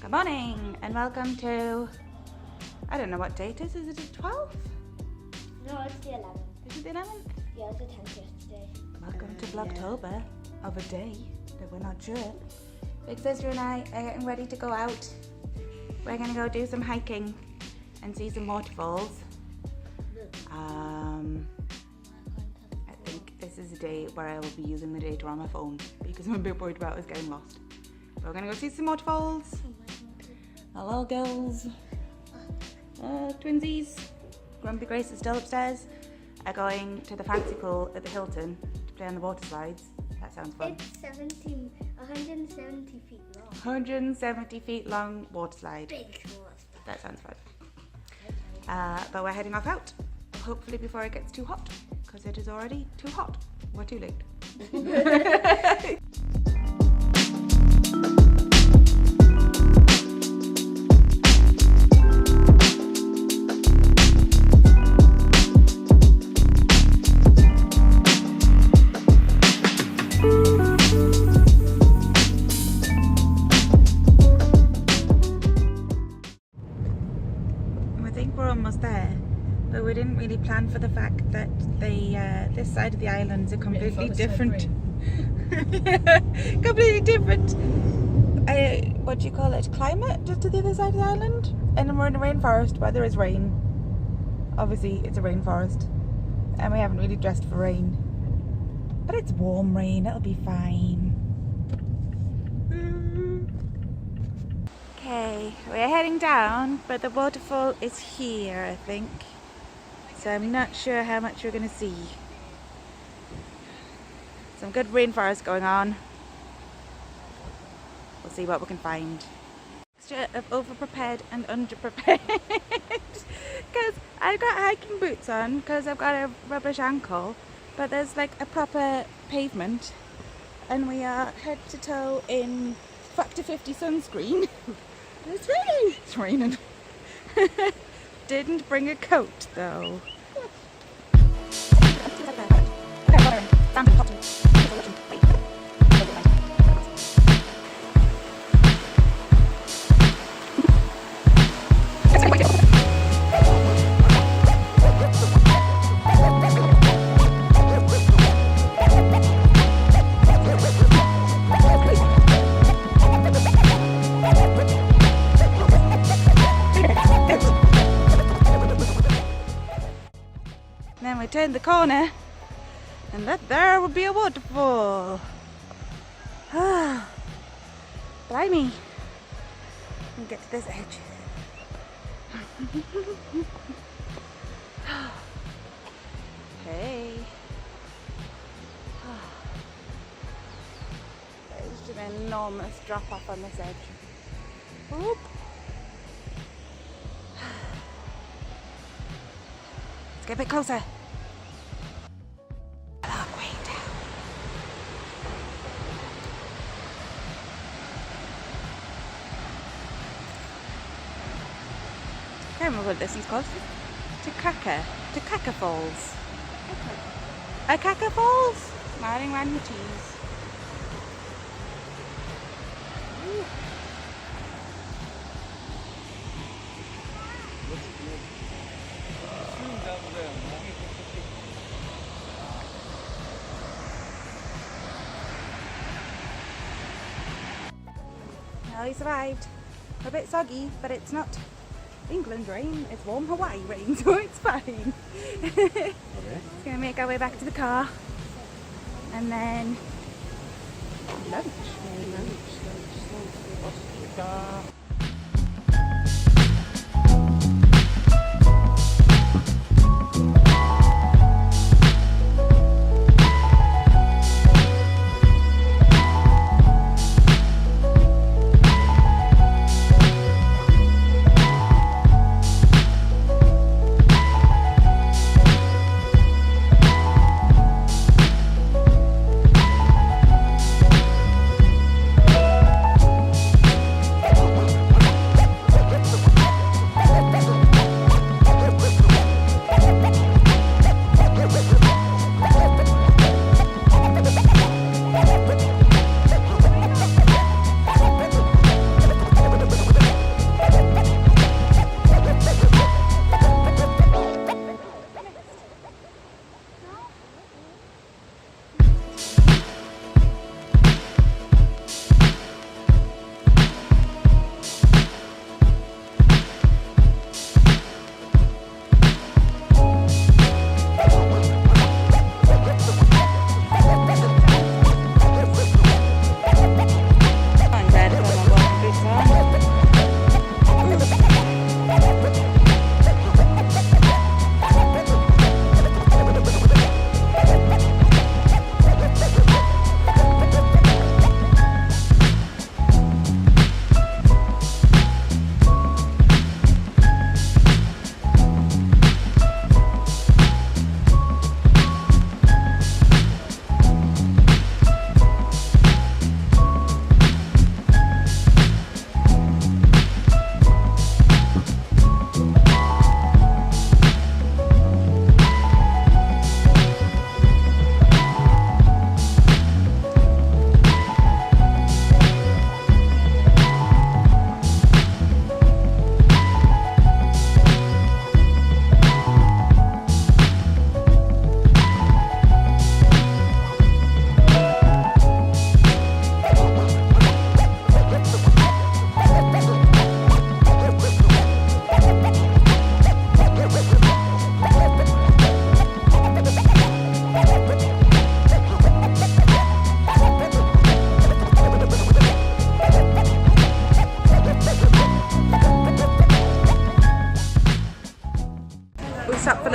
Good morning and welcome to, I don't know what date it is. Is it the 12th? No, it's the 11th. Is it the 11th? Yeah, it was the 10th yesterday. Welcome to Vlogtober of a day that we're not sure. Big sister and I are getting ready to go out. We're going to go do some hiking and see some waterfalls. I think this is a day where I will be using the data on my phone because I'm a bit worried about us getting lost. But we're going to go see some waterfalls. Our little girls, twinsies, Grumpy Grace is still upstairs, are going to the fancy pool at the Hilton to play on the water slides. That sounds fun. It's 170 feet long. 170 feet long water slide. Big water. That sounds fun. But we're heading off out, hopefully before it gets too hot, because it is already too hot. We're too late. I think we're almost there, but we didn't really plan for the fact that this side of the islands are completely different. Yeah, completely different. What do you call it? Climate just to the other side of the island, and then we're in a rainforest where there is rain. Obviously, it's a rainforest, and we haven't really dressed for rain, but it's warm rain. It'll be fine. Okay, we're heading down, but the waterfall is here, I think. So I'm not sure how much we're going to see. Some good rainforest going on. We'll see what we can find. Mixture of over-prepared and under-prepared. Because I've got hiking boots on because I've got a rubbish ankle, but there's like a proper pavement, and we are head to toe in factor 50 sunscreen. It's raining! It's raining. Didn't bring a coat though. Then we turn the corner and there would be a waterfall. Ah, blimey. We'll get to this edge. Hey. There's just an enormous drop off on this edge. Whoop. Let's get a bit closer. Look way down. I can't remember what this one's called. Takaka Falls. Akaka Falls? Smiling random cheese. No, he survived. A bit soggy, but it's not England rain, it's warm Hawaii rain, so it's fine. Okay. Just gonna make our way back to the car and then lunch.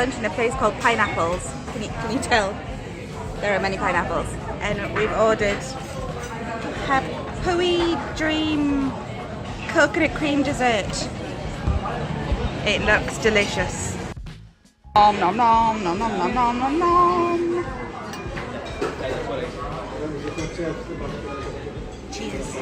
lunch in a place called Pineapples. Can you tell? There are many pineapples. And we've ordered Pui Dream coconut cream dessert. It looks delicious. Nom nom nom nom nom nom nom nom nom. Cheers.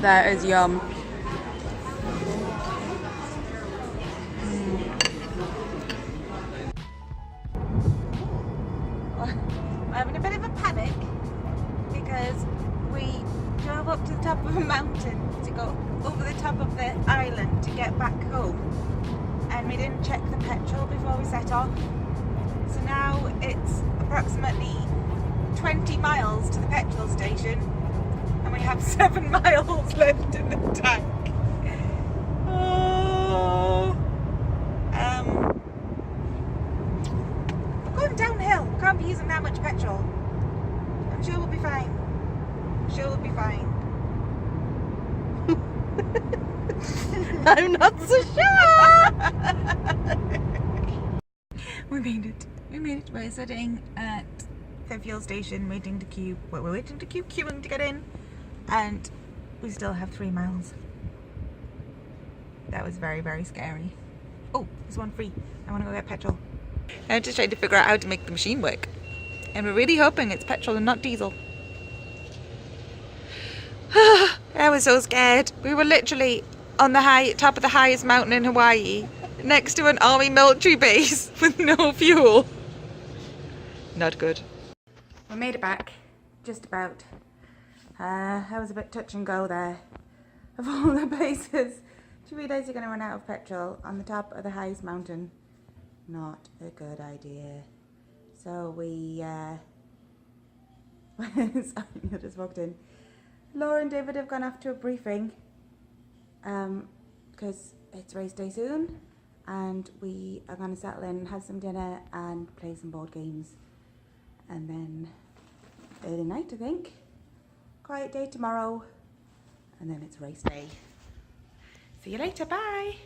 That is yum. I'm having a bit of a panic because we drove up to the top of a mountain to go over the top of the island to get back home, and we didn't check the petrol before we set off. So now it's approximately 20 miles to the petrol station and we have 7 miles left in the tank. Oh, we're going downhill. We can't be using that much petrol. I'm sure we'll be fine. I'm sure we'll be fine. I'm not so sure. We made it. We made it. We're sitting at the fuel station waiting to queue. Well, we're waiting to queuing to get in, and we still have 3 miles. That was very, very scary. Oh, there's one free. I want to go get petrol. I'm just trying to figure out how to make the machine work, and we're really hoping it's petrol and not diesel. I was so scared. We were literally on the top of the highest mountain in Hawaii, next to an army military base with no fuel. Not good. We made it back, just about. I was a bit touch and go there. Of all the places to realise you're going to run out of petrol on the top of the highest mountain. Not a good idea. So we, sorry, I just walked in. Laura and David have gone off to a briefing because it's race day soon, and we are going to settle in, have some dinner and play some board games, and then early night, I think. Quiet day tomorrow, and then it's race day. See you later, bye.